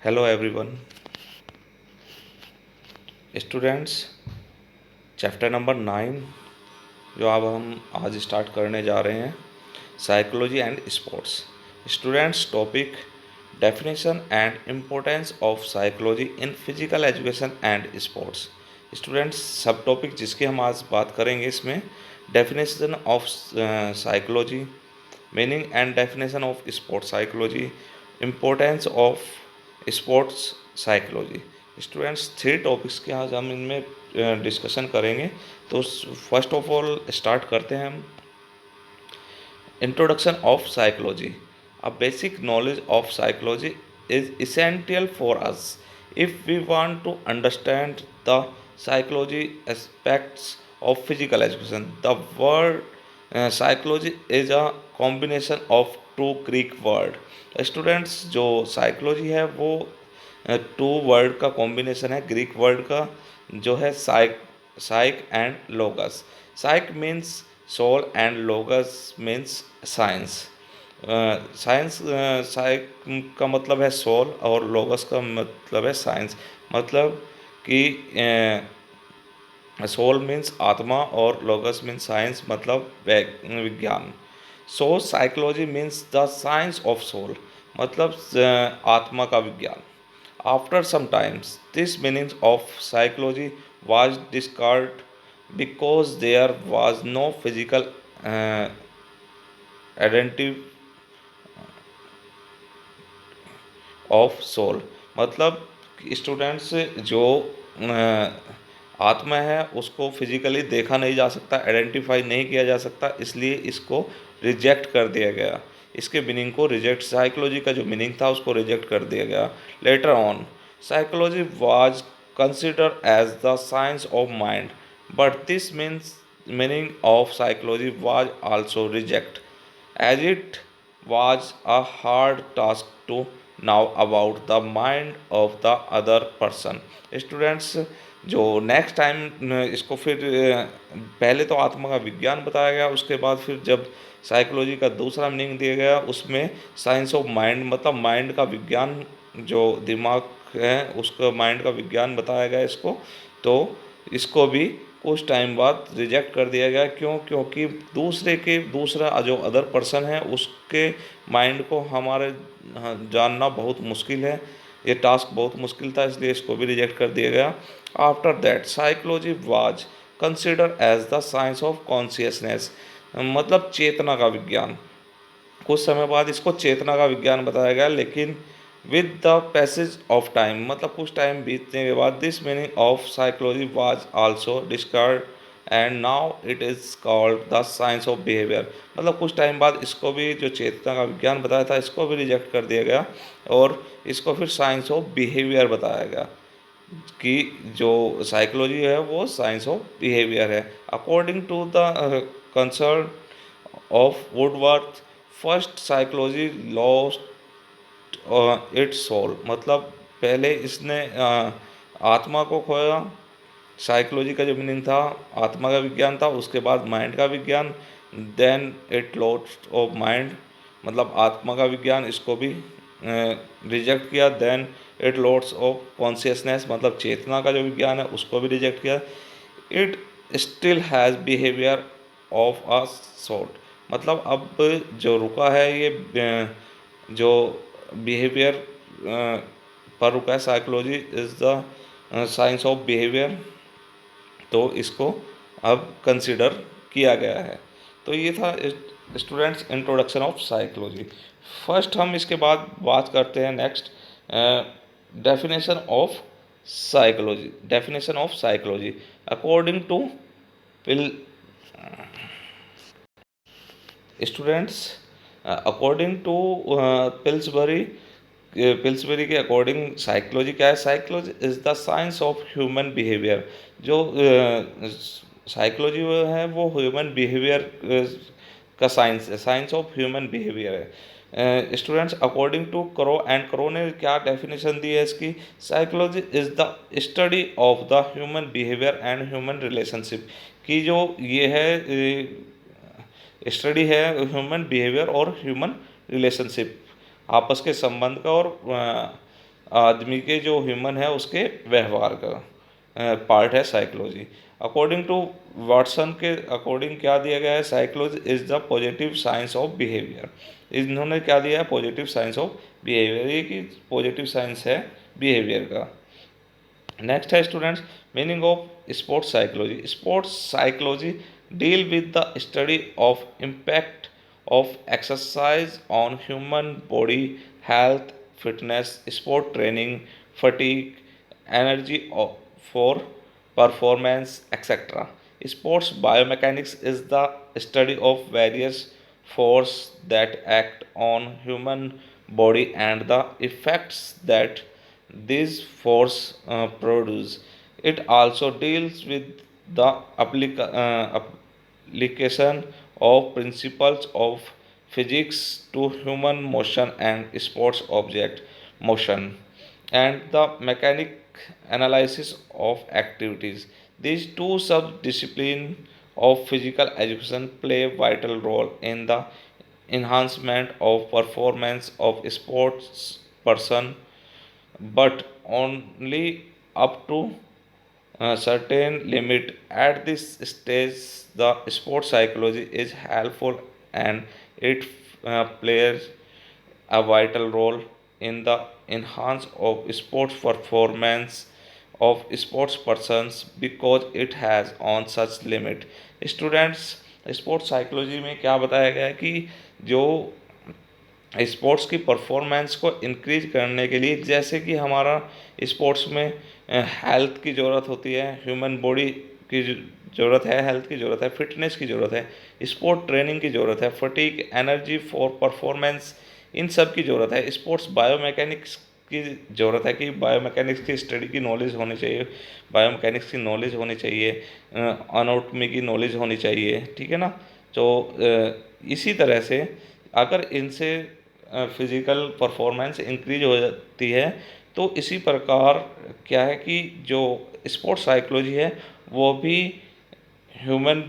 Hello everyone students. Chapter number 9 जो अब हम आज स्टार्ट करने जा रहे हैं, psychology and sports. Students, topic definition and importance of psychology in physical education and sports. Students, सब टॉपिक जिसकी हम आज बात करेंगे इसमें definition of psychology, meaning and definition of sports psychology, importance of sports psychology. Students, 3 topics के आज हम इनमें डिस्कशन करेंगे। तो फर्स्ट ऑफ ऑल स्टार्ट करते हैं हम। Introduction of psychology. A basic knowledge of psychology is essential for us if we want to understand the psychology aspects of physical education. The word psychology is a combination of two Greek word. Students, जो psychology है वो two word का combination है, Greek word का, जो है psyche and logos. Psyche means soul and logos means science. Science, psyche का मतलब है सोल और लोगस का मतलब है साइंस। मतलब कि सोल मीन्स आत्मा और लोगस मीन्स साइंस, मतलब विज्ञान। So psychology means the science of soul, मतलब आत्मा का विज्ञान। After some times this meaning of psychology was discarded because there was no physical identity of soul. मतलब स्टूडेंट्स, जो आत्मा है उसको फिजिकली देखा नहीं जा सकता, आइडेंटिफाई नहीं किया जा सकता, इसलिए इसको रिजेक्ट कर दिया गया। इसके मीनिंग को रिजेक्ट, साइकोलॉजी का जो मीनिंग था उसको रिजेक्ट कर दिया गया। Later on psychology was consider as the science of mind, but this meaning of psychology was also reject as it was a hard task to know about the mind of the other person. Students, जो next time इसको फिर पहले तो आत्मा का विज्ञान बताया गया, उसके बाद फिर जब साइकोलॉजी का दूसरा मीनिंग दिया गया उसमें साइंस ऑफ माइंड, मतलब माइंड का विज्ञान, जो दिमाग है उसका माइंड का विज्ञान बताया गया इसको। तो इसको भी कुछ टाइम बाद रिजेक्ट कर दिया गया। क्यों? क्योंकि दूसरा जो अदर पर्सन है उसके माइंड को हमारे जानना बहुत मुश्किल है, ये टास्क बहुत मुश्किल था, इसलिए इसको भी रिजेक्ट कर दिया गया। After that psychology was consider as the science of consciousness, मतलब चेतना का विज्ञान। कुछ समय बाद इसको चेतना का विज्ञान बताया गया, लेकिन with the passage of time, मतलब कुछ टाइम बीतने के बाद this meaning of psychology was also discard and now it is called the science of behaviour. मतलब कुछ टाइम बाद इसको भी, जो चेतना का विज्ञान बताया था, इसको भी रिजेक्ट कर दिया गया और इसको फिर साइंस ऑफ बिहेवियर बताया गया कि जो साइकोलॉजी है वो साइंस ऑफ बिहेवियर है। According to the concern of Woodworth, first psychology lost its soul, मतलब पहले इसने आत्मा को खोया। साइकोलॉजी का जो मीनिंग था आत्मा का विज्ञान था, उसके बाद माइंड का विज्ञान, then it lost of mind, मतलब आत्मा का विज्ञान, इसको भी रिजेक्ट किया। Then it lots of consciousness, मतलब चेतना का जो विज्ञान है उसको भी रिजेक्ट किया। It still has behaviour of a sort, मतलब अब जो रुका है ये जो बिहेवियर पर रुका है, psychology is the science of behaviour, तो इसको अब कंसिडर किया गया है। तो ये था students introduction of psychology. First हम इसके बाद बात करते हैं next definition of psychology. Definition of psychology according to pill students, according to Pillsbury के अकॉर्डिंग साइकोलॉजी क्या है? Psychology is the science of human behaviour. जो साइकोलॉजी है वो ह्यूमन बिहेवियर का साइंस है, साइंस ऑफ ह्यूमन बिहेवियर है। Students, according to Crow, and Crow ने क्या डेफिनेशन दी है इसकी? Psychology is the study of the human behaviour and human relationship, की जो ये है स्टडी है ह्यूमन बिहेवियर और ह्यूमन रिलेशनशिप, आपस के संबंध का और आदमी के जो ह्यूमन है उसके व्यवहार का पार्ट है साइकोलॉजी। अकॉर्डिंग टू वाटसन के अकॉर्डिंग क्या दिया गया है, psychology is the positive science of behaviour. इन्होंने क्या दिया है, पॉजिटिव साइंस ऑफ बिहेवियर, ये कि पॉजिटिव साइंस है बिहेवियर का। नेक्स्ट है students, meaning of sports psychology. Sports psychology deal with the study of impact of exercise on human body, health, fitness, sport training, fatigue, energy for performance, etc. Sports biomechanics is the study of various forces that act on human body and the effects that these forces produce. It also deals with the application of principles of physics to human motion and sports object motion, and the mechanic analysis of activities. These two subdisciplines of physical education play a vital role in the enhancement of performance of sports person, but only up to a certain limit. At this stage, the sports psychology is helpful and it plays a vital role in the enhance of sports performance of sports persons because it has on such limit. Students, sports psychology में क्या बताया गया है कि जो sports की performance को increase करने के लिए, जैसे कि हमारा स्पोर्ट्स में हेल्थ की ज़रूरत होती है, ह्यूमन बॉडी की ज़रूरत है, हेल्थ की ज़रूरत है, फिटनेस की ज़रूरत है, स्पोर्ट ट्रेनिंग की ज़रूरत है, फटीग, एनर्जी फॉर परफॉर्मेंस, इन सब की ज़रूरत है। स्पोर्ट्स बायोमैकेनिक्स की ज़रूरत है कि बायोमैकेनिक्स की स्टडी की नॉलेज होनी चाहिए, बायोमैकेनिक्स की नॉलेज होनी चाहिए, अनाटॉमी की नॉलेज होनी चाहिए, ठीक है ना। तो इसी तरह से अगर इनसे फिज़िकल परफॉर्मेंस इंक्रीज हो जाती है, तो इसी प्रकार क्या है कि जो स्पोर्ट्स साइकोलॉजी है वो भी ह्यूमन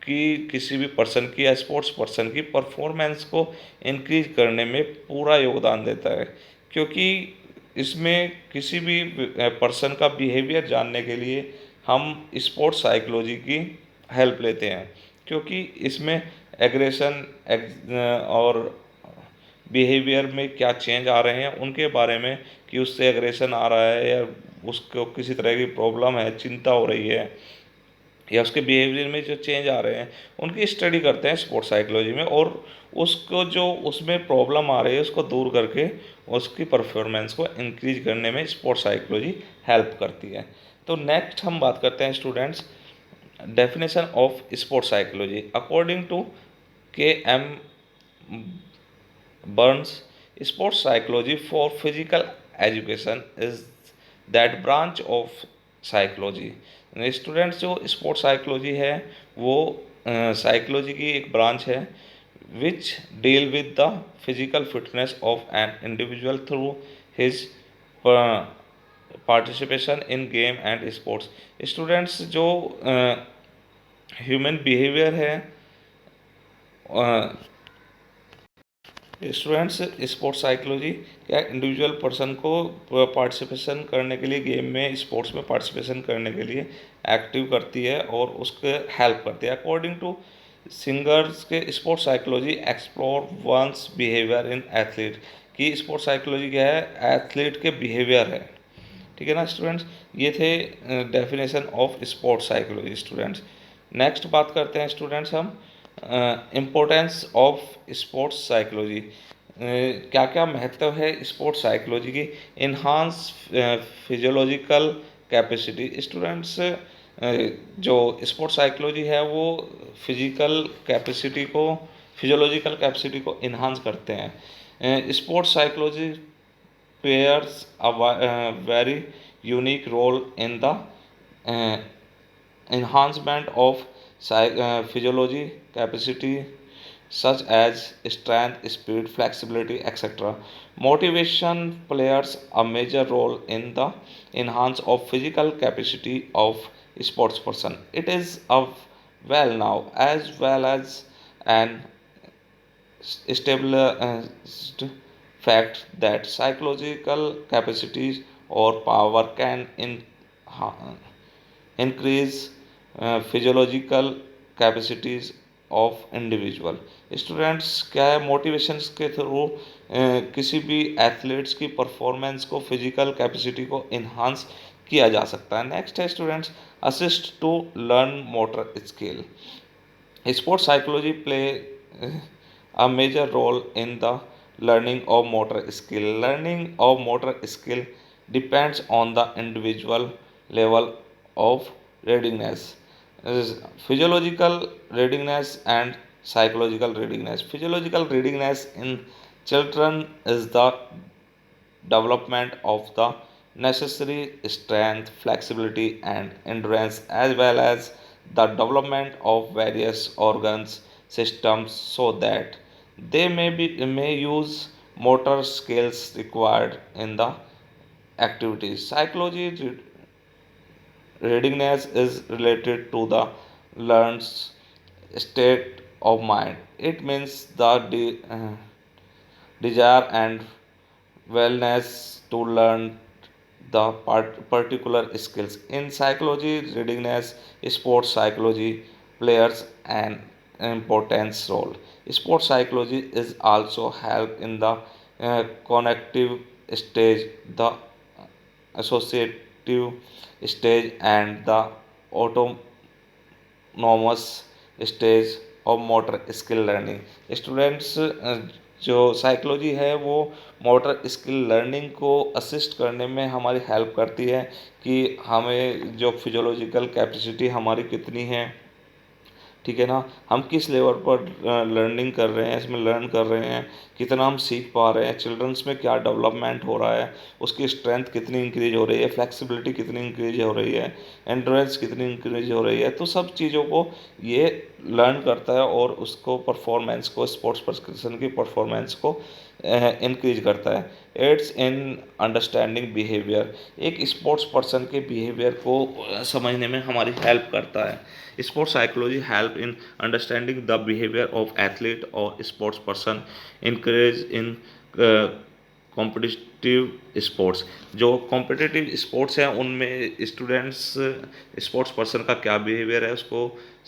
की, किसी भी पर्सन की या स्पोर्ट्स पर्सन की परफॉर्मेंस को इंक्रीज करने में पूरा योगदान देता है, क्योंकि इसमें किसी भी पर्सन का बिहेवियर जानने के लिए हम स्पोर्ट्स साइकोलॉजी की हेल्प लेते हैं, क्योंकि इसमें एग्रेशन और बिहेवियर में क्या चेंज आ रहे हैं उनके बारे में, कि उससे एग्रेशन आ रहा है या उसको किसी तरह की प्रॉब्लम है, चिंता हो रही है, या उसके बिहेवियर में जो चेंज आ रहे हैं उनकी स्टडी करते हैं स्पोर्ट्स साइकोलॉजी में, और उसको जो उसमें प्रॉब्लम आ रही है उसको दूर करके उसकी परफॉर्मेंस को इंक्रीज करने में स्पोर्ट्स साइकोलॉजी हेल्प करती है। तो नेक्स्ट हम बात करते हैं students, definition of sports psychology. According to K M. Burns, sports psychology for physical education is that branch of psychology. Students, जो स्पोर्ट्स साइकोलॉजी है वो साइकोलॉजी की एक ब्रांच है which deal with the physical fitness of an individual through his participation in game and sports. Students, जो human behaviour है, students, sports psychology क्या individual person को पार्टिसिपेशन करने के लिए, गेम में, स्पोर्ट्स में पार्टिसिपेशन करने के लिए एक्टिव करती है और उसके हेल्प करती है। अकॉर्डिंग टू सिंगर्स के sports psychology explore one's behaviour in athlete, की स्पोर्ट्स साइकोलॉजी क्या है, एथलीट के बिहेवियर है, ठीक है ना स्टूडेंट्स। ये थे definition of sports psychology students. Next बात करते हैं स्टूडेंट्स हम इम्पोर्टेंस ऑफ स्पोर्ट्स साइकोलॉजी। क्या क्या महत्व है स्पोर्ट्स साइकोलॉजी की। Enhance physiological capacity. स्टूडेंट्स, जो स्पोर्ट्स साइकोलॉजी है वो फिजिकल कैपेसिटी को, फिजियोलॉजिकल कैपेसिटी को इन्हांस करते हैं। Sports psychology plays a very unique role in the enhancement of physiology capacity such as strength, speed, flexibility, etc. Motivation players a major role in the enhance of physical capacity of sports person. It is a well now as well as an stable fact that psychological capacities or power can increase physiological capacities of individual। Students क्या है, motivations के through किसी भी athletes की performance को, physical capacity को enhance किया जा सकता है। नेक्स्ट है students, assist to learn motor skill. Sports psychology play a major role in the learning of motor skill. Learning of motor skill depends on the individual level of readiness. Physiological readiness and psychological readiness. Physiological readiness in children is the development of the necessary strength, flexibility, and endurance, as well as the development of various organs systems so that may use motor skills required in the activities. Psychology readiness is related to the learned state of mind. It means the desire and wellness to learn the particular skills. In psychology readiness, sports psychology plays an important role. Sports psychology is also help in the connective stage, the associative stage, and the autonomous stage of motor skill learning. Students जो psychology है वो motor skill learning को assist करने में हमारी help करती है कि हमें जो फिजियोलॉजिकल कैपेसिटी हमारी कितनी है, ठीक है ना, हम किस लेवल पर लर्निंग कर रहे हैं, इसमें लर्न कर रहे हैं, कितना हम सीख पा रहे हैं, चिल्ड्रंस में क्या डेवलपमेंट हो रहा है, उसकी स्ट्रेंथ कितनी इंक्रीज हो रही है, फ्लेक्सिबिलिटी कितनी इंक्रीज हो रही है, एंड्योरेंस कितनी इंक्रीज हो रही है। तो सब चीज़ों को ये लर्न करता है और उसको परफॉर्मेंस को, स्पोर्ट्स पर्सन की परफॉर्मेंस को इंक्रीज करता है। एड्स इन अंडरस्टैंडिंग बिहेवियर, एक स्पोर्ट्स पर्सन के बिहेवियर को समझने में हमारी हेल्प करता है। Sports psychology help in understanding the behaviour of athlete और स्पोर्ट्स पर्सन, इंकरेज इन कॉम्पिटिटिव स्पोर्ट्स। जो कॉम्पिटिटिव स्पोर्ट्स हैं उनमें स्टूडेंट्स स्पोर्ट्स पर्सन का क्या बिहेवियर है उसको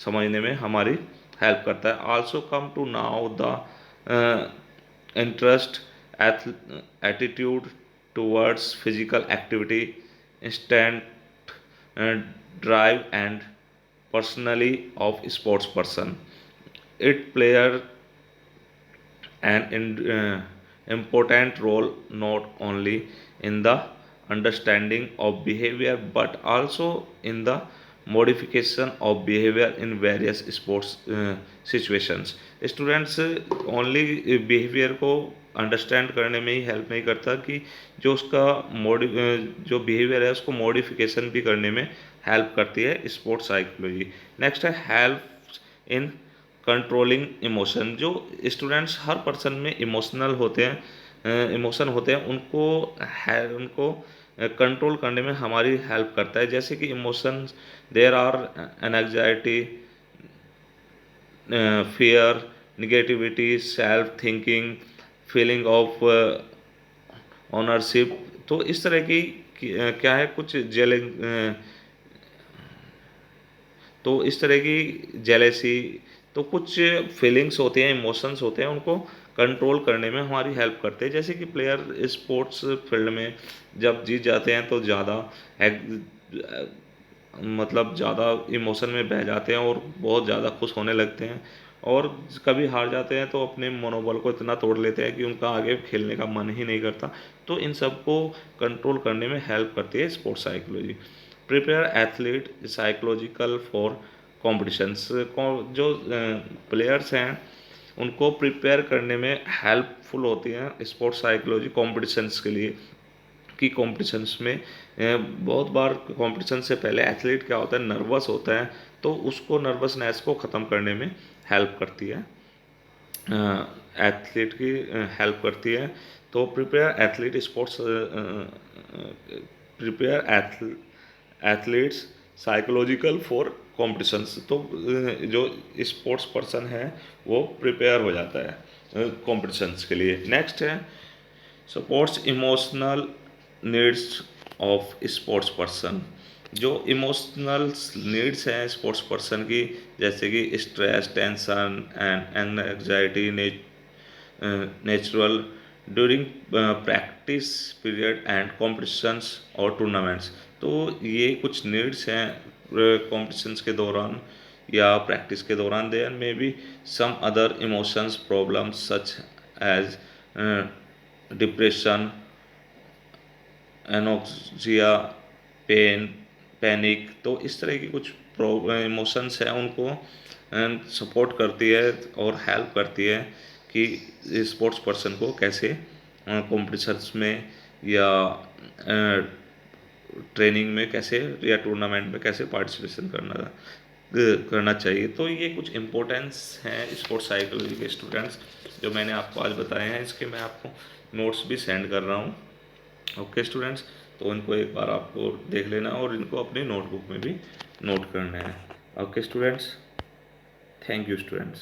समझने में हमारी हेल्प करता है। Also come to know the interest, attitude towards physical activity, instant drive and personally of sports person. It player an important role not only in the understanding of behavior but also in the modification of behavior in various sports situations। Students only behaviour को understand करने में ही help नहीं करता कि जो उसका जो behaviour है उसको मॉडिफिकेशन भी करने में हेल्प करती है स्पोर्ट्स साइकोलॉजी। नेक्स्ट है हेल्प इन कंट्रोलिंग इमोशन। जो स्टूडेंट्स हर पर्सन में इमोशनल होते हैं, इमोशन होते हैं, उनको कंट्रोल करने में हमारी हेल्प करता है। जैसे कि emotions there are anxiety, fear, negativity, self thinking, feeling of ownership. तो इस तरह की क्या है कुछ तो इस तरह की जेलेसी, तो कुछ फीलिंग्स होती हैं, इमोशंस होते हैं, उनको कंट्रोल करने में हमारी हेल्प करते हैं। जैसे कि प्लेयर स्पोर्ट्स फील्ड में जब जीत जाते हैं तो ज़्यादा मतलब ज़्यादा इमोशन में बह जाते हैं और बहुत ज़्यादा खुश होने लगते हैं, और कभी हार जाते हैं तो अपने मनोबल को इतना तोड़ लेते हैं कि उनका आगे खेलने का मन ही नहीं करता। तो इन सब को कंट्रोल करने में हेल्प करती है sports psychology. Prepare athlete psychological for competitions. जो प्लेयर्स हैं उनको प्रिपेयर करने में हेल्पफुल होती हैं स्पोर्ट्स साइकोलॉजी कॉम्पिटिशन्स के लिए। कि कॉम्पिटिशन्स में बहुत बार कॉम्पिटिशन से पहले एथलीट क्या होता है, नर्वस होता है, तो उसको नर्वसनेस को ख़त्म करने में हेल्प करती है, एथलीट की हेल्प करती है। तो prepare athlete sports prepare athletes psychological for competitions. तो जो स्पोर्ट्स पर्सन है वो प्रिपेयर हो जाता है कॉम्पिटिशन्स के लिए। नेक्स्ट है supports emotional needs of sports person. जो इमोशनल नीड्स हैं स्पोर्ट्स पर्सन की, जैसे कि stress, tension and anxiety natural during practice period and competitions और टूर्नामेंट्स। तो ये कुछ नीड्स हैं कॉम्पिटिशन्स के दौरान या प्रैक्टिस के दौरान। There may be some other emotions problems such as depression, anoxia, pain, panic. तो इस तरह की कुछ इमोशंस हैं, उनको सपोर्ट करती है और हेल्प करती है कि स्पोर्ट्स पर्सन को कैसे कॉम्पिटिशन्स में या ट्रेनिंग में कैसे या टूर्नामेंट में कैसे पार्टिसिपेशन करना चाहिए। तो ये कुछ इम्पोर्टेंस हैं स्पोर्ट्स साइकोलॉजी के स्टूडेंट्स जो मैंने आपको आज बताए हैं। इसके मैं आपको नोट्स भी सेंड कर रहा हूँ। ओके स्टूडेंट्स, तो इनको एक बार आपको देख लेना और इनको अपनी नोटबुक में भी नोट करना है। Okay students, thank you students.